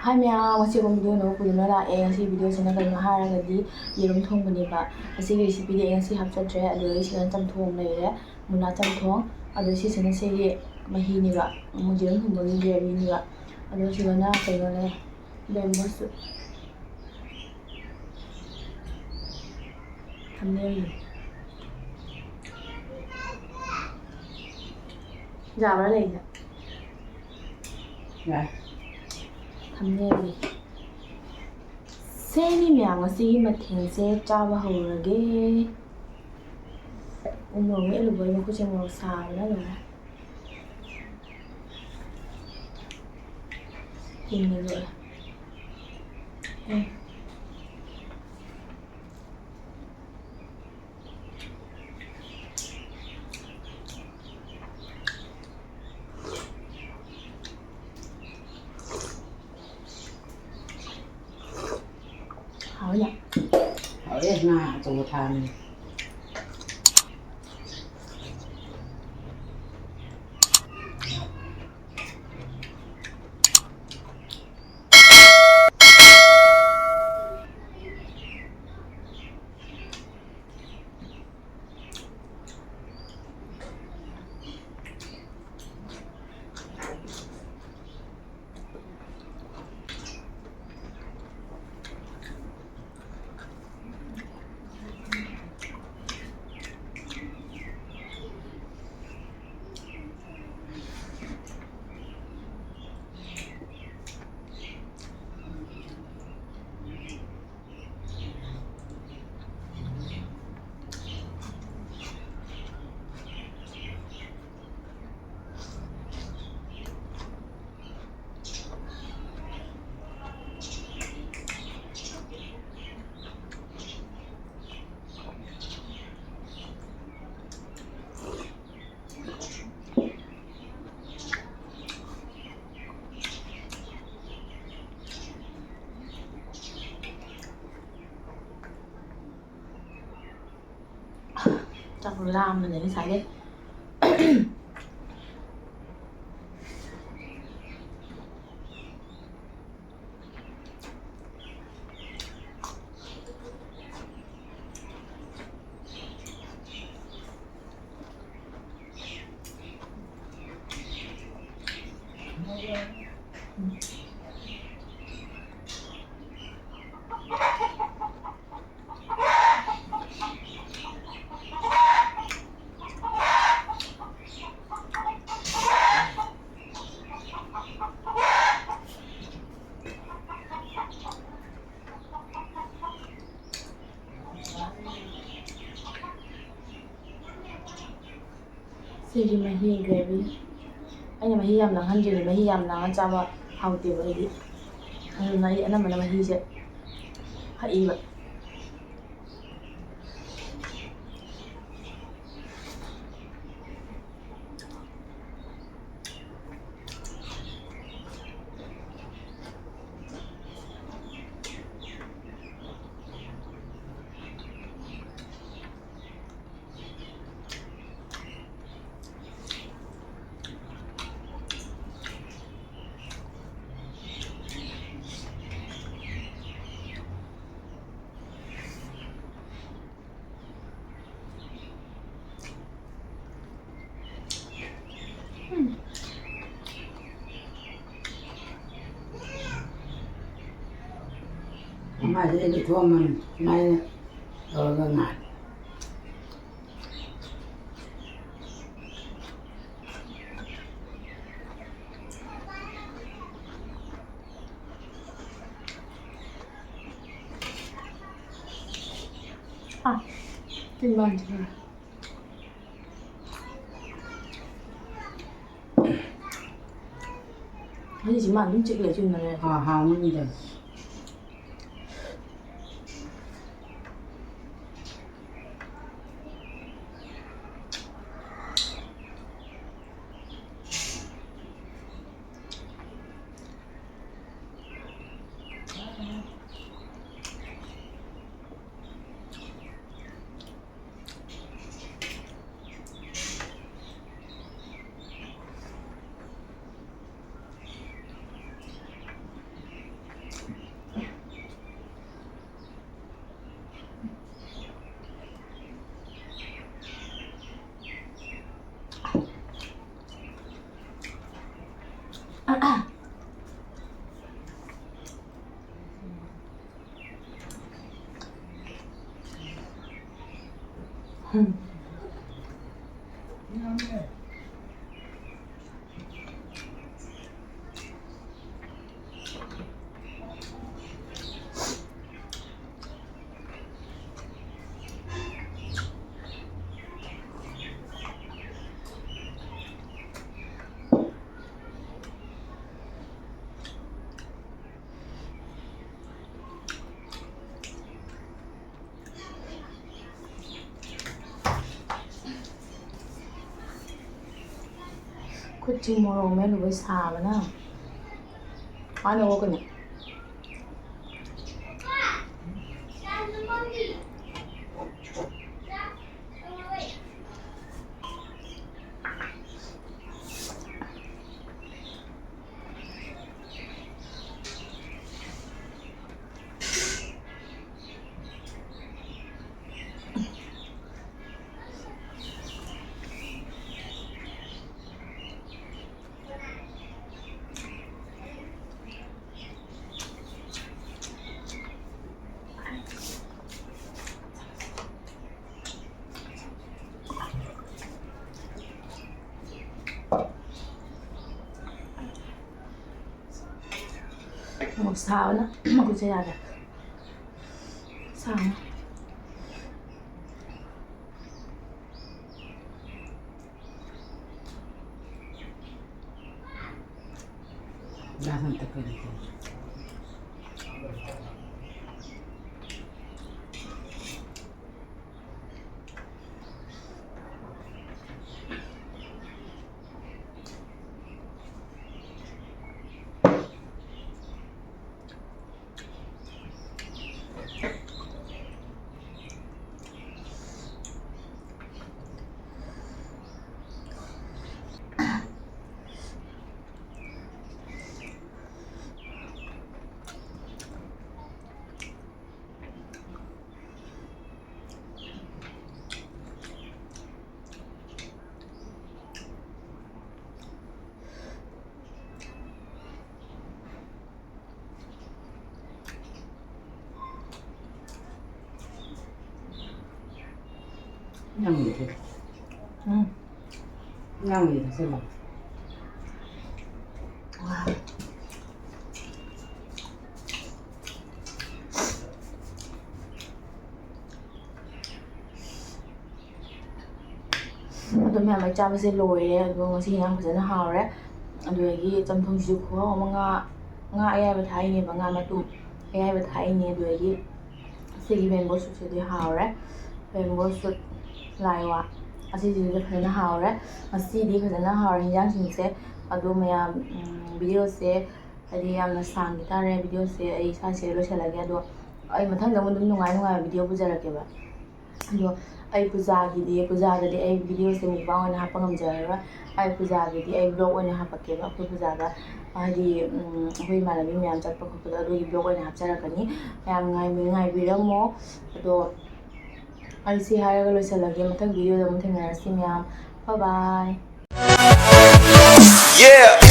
Hai mẹ, ngasi kong video no puduna la ngasi video sina kaino haragadi yerum thongbaneba. Asigi recipe de ngasi hapchatre adu sina chamthong leire muna chamthong adu sina segi mahi niba yerum thongbangi gravy niba adu sina kaino le bamboo thumbnail jabra leida ya thumbnail Seni miyang ngasi matheng se chaba hawrage umong me luboy mo ko chemo sa la lo tin lo hảo nhỉ hỏi là tụ thành chắc rồi làm mình để xài đi Segi mahi gravy anh mahi yam lang hanjiri mahi yam lang chaba hauti ba idi anu nai ana mana mahi se hai ba mà để đi thua mình nay rồi gần ngày à tin bàn thì cái gì chỉ mà những chuyện lệ chuyện này không được Kucing morome lu besar mana? Ano ko ni? Một sao nữa, mà cô chơi ra được. Sao nữa? Jangan tekan itu. Yang itu. Yang itu sebab. Wah. Aduh mẹ mày chăm sẽ lồi đấy, aduh ngasi yang phải rất hào đấy. Aduh lagi chăm thong siu kuah, mga ayah berthai ni, mga matum ayah berthai ni, aduh lagi segi bamboo shoot jadi hào đấy, bamboo shoot lai wa, asi jadi phải rất hào đấy, asi đi phải rất hào rồi, yang sing se, aduh mẹ video se, adi yang na sang kita re video se, ay sa se lo se lagi aduh, ay mathang damun dum nungai video puja lagi ba, aduh ay puja gidi ay video se mukbang na hapa ngam jara, ay puja gidi ay vlog na hapa ke ba, aku puja ga, adi aku imalabi miyam chat pa ko aduh vlog na hapa jara kani, miyam ngai bilang mo, aduh ay si hara ga lo se lagi mathang video damun thengna si miyam, bye bye. Yeah.